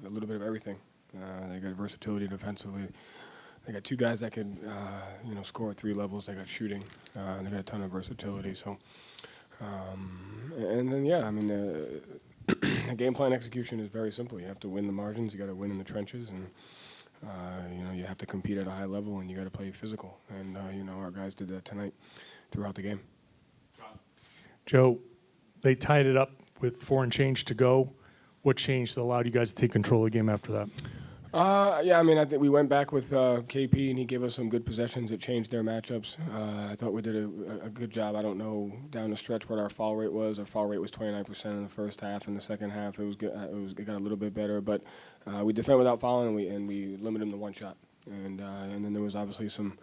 a little bit of everything. They got versatility defensively. They got two guys that can, score at three levels. They got shooting. They got a ton of versatility. So, and then the game plan execution is very simple. You have to win the margins. You got to win in the trenches, and you have to compete at a high level, and you got to play physical. And our guys did that tonight throughout the game. Joe, they tied it up with 4 and change to go. What changed that allowed you guys to take control of the game after that? I think we went back with KP, and he gave us some good possessions. It changed their matchups. I thought we did a good job. I don't know down the stretch what our foul rate was. Our foul rate was 29% in the first half. In the second half, it was good. It got a little bit better, but we defend without fouling, and we limited them to one shot. And then there was obviously some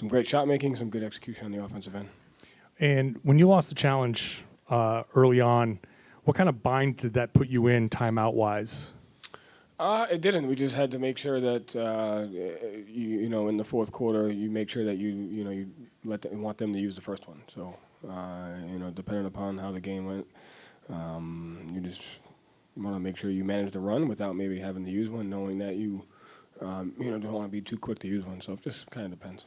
great shot making, some good execution on the offensive end. And when you lost the challenge early on, what kind of bind did that put you in timeout-wise? It didn't. We just had to make sure that in the fourth quarter, you make sure that you want them to use the first one. So depending upon how the game went, you just want to make sure you manage the run without maybe having to use one, knowing that you don't want to be too quick to use one. So it just kind of depends.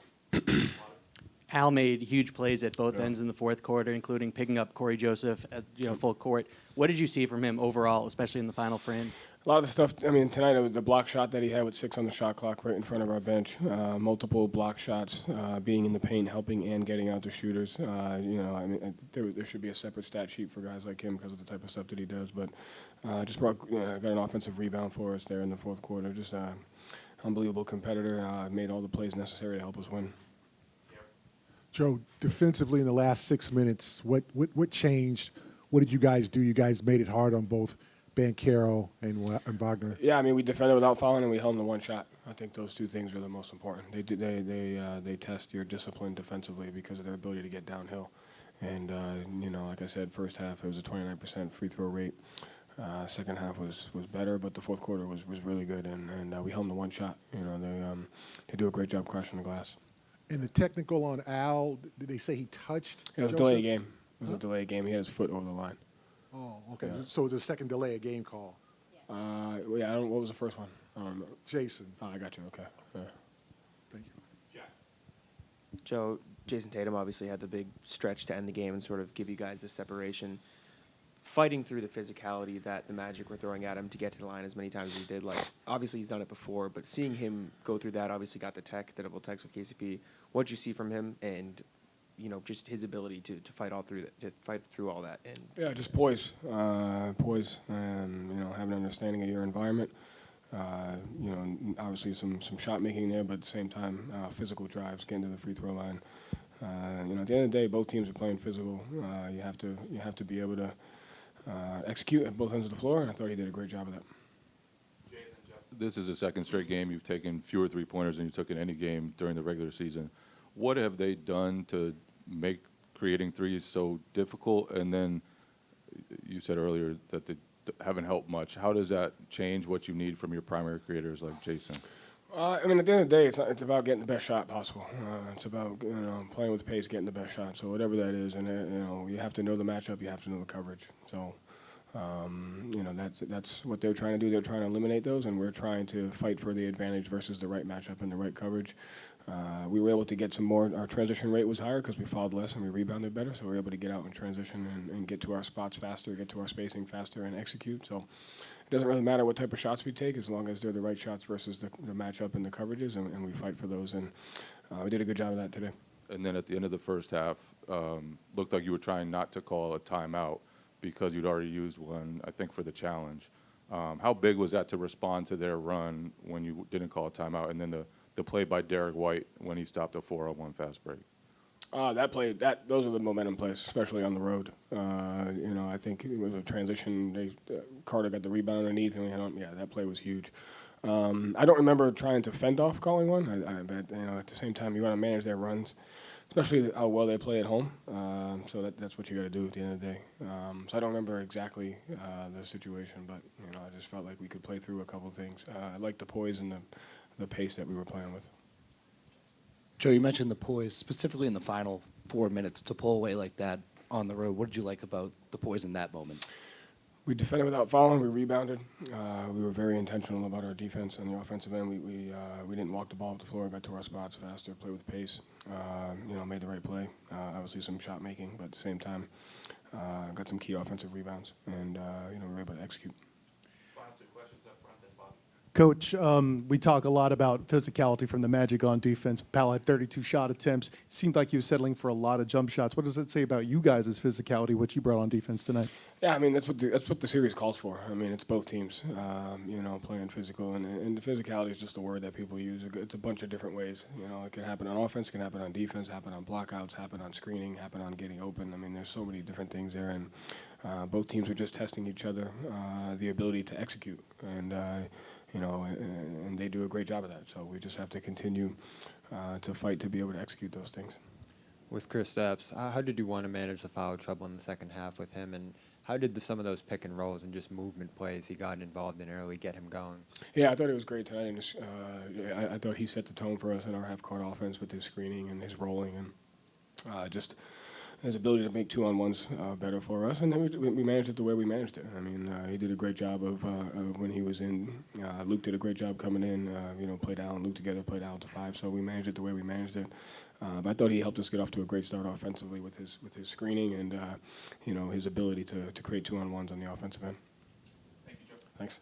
Al made huge plays at both ends in the fourth quarter, including picking up Corey Joseph at full court. What did you see from him overall, especially in the final frame? A lot of the stuff, tonight it was the block shot that he had with 6 on the shot clock right in front of our bench. Multiple block shots, being in the paint, helping and getting out the shooters. There should be a separate stat sheet for guys like him because of the type of stuff that he does. But got an offensive rebound for us there in the fourth quarter. Just an unbelievable competitor. Made all the plays necessary to help us win. Joe, defensively in the last 6 minutes, what changed? What did you guys do? You guys made it hard on both Banchero and Wagner. Yeah, we defended without fouling and we held them to one shot. I think those two things are the most important. They test your discipline defensively because of their ability to get downhill. And like I said, first half it was a 29% free throw rate. Second half was better, but the fourth quarter was really good, and we held them to one shot. They do a great job crushing the glass. And the technical on Al, did they say he touched? It was Joseph? a delayed game. It was a delayed game. He had his foot over the line. Oh, okay. Yeah. So it was a second delay, a game call. What was the first one? I don't remember. Jason. Oh, I got you. Okay. Yeah. Thank you. Joe, Jason Tatum obviously had the big stretch to end the game and sort of give you guys the separation. Fighting through the physicality that the Magic were throwing at him to get to the line as many times as he did. Obviously he's done it before, but seeing him go through that, obviously got the double techs with KCP. What did you see from him, and just his ability to fight through all that? And yeah, just poise, and have an understanding of your environment. Obviously some shot making there, but at the same time, physical drives, getting to the free throw line. At the end of the day, both teams are playing physical. You have to be able to execute at both ends of the floor, and I thought he did a great job of that. This is the second straight game you've taken fewer three-pointers than you took in any game during the regular season. What have they done to make creating threes so difficult? And then you said earlier that they haven't helped much. How does that change what you need from your primary creators like Jason? At the end of the day, it's about getting the best shot possible. It's about playing with pace, getting the best shot. So whatever that is, and you have to know the matchup, you have to know the coverage. So that's what they're trying to do. They're trying to eliminate those, and we're trying to fight for the advantage versus the right matchup and the right coverage. We were able to get some more. Our transition rate was higher because we fouled less and we rebounded better. So we were able to get out in transition and get to our spots faster, get to our spacing faster, and execute. So it doesn't really matter what type of shots we take as long as they're the right shots versus the matchup and the coverages, and we fight for those. And we did a good job of that today. And then at the end of the first half, looked like you were trying not to call a timeout because you'd already used one, I think, for the challenge. How big was that to respond to their run when you didn't call a timeout, and then the play by Derek White when he stopped a 4-on-1 fast break? Those are the momentum plays, especially on the road. I think it was a transition. Carter got the rebound underneath, and that play was huge. I don't remember trying to fend off calling one. But at the same time, you want to manage their runs, especially how well they play at home. So that's what you got to do at the end of the day. So I don't remember exactly the situation, but I just felt like we could play through a couple of things. I liked the poise and the pace that we were playing with. Joe, you mentioned the poise, specifically in the final 4 minutes, to pull away like that on the road. What did you like about the poise in that moment? We defended without fouling. We rebounded. We were very intentional about our defense on the offensive end. We didn't walk the ball up the floor. Got to our spots faster. Played with pace. Made the right play. Obviously some shot making, but at the same time, got some key offensive rebounds, and we were able to execute. Coach, we talk a lot about physicality from the Magic on defense. Powell had 32 shot attempts. Seemed like he was settling for a lot of jump shots. What does it say about you guys' physicality, what you brought on defense tonight? Yeah, I mean that's what the series calls for. I mean it's both teams, playing physical, and the physicality is just a word that people use. It's a bunch of different ways. It can happen on offense, can happen on defense, happen on blockouts, happen on screening, happen on getting open. I mean there's so many different things there, and both teams are just testing each other, the ability to execute, and they do a great job of that. So we just have to continue to fight to be able to execute those things. With Kristaps, how did you want to manage the foul trouble in the second half with him, and how did some of those pick and rolls and just movement plays he got involved in early get him going? Yeah, I thought it was great tonight. I thought he set the tone for us in our half-court offense with his screening and his rolling, and just his ability to make 2-on-1s better for us. And then we managed it the way we managed it. I mean, he did a great job of when he was in. Luke did a great job coming in. Played Al and Luke together, played Al to 5. So we managed it the way we managed it. But I thought he helped us get off to a great start offensively with his screening and his ability to create 2-on-1s on the offensive end. Thank you, Joe. Thanks.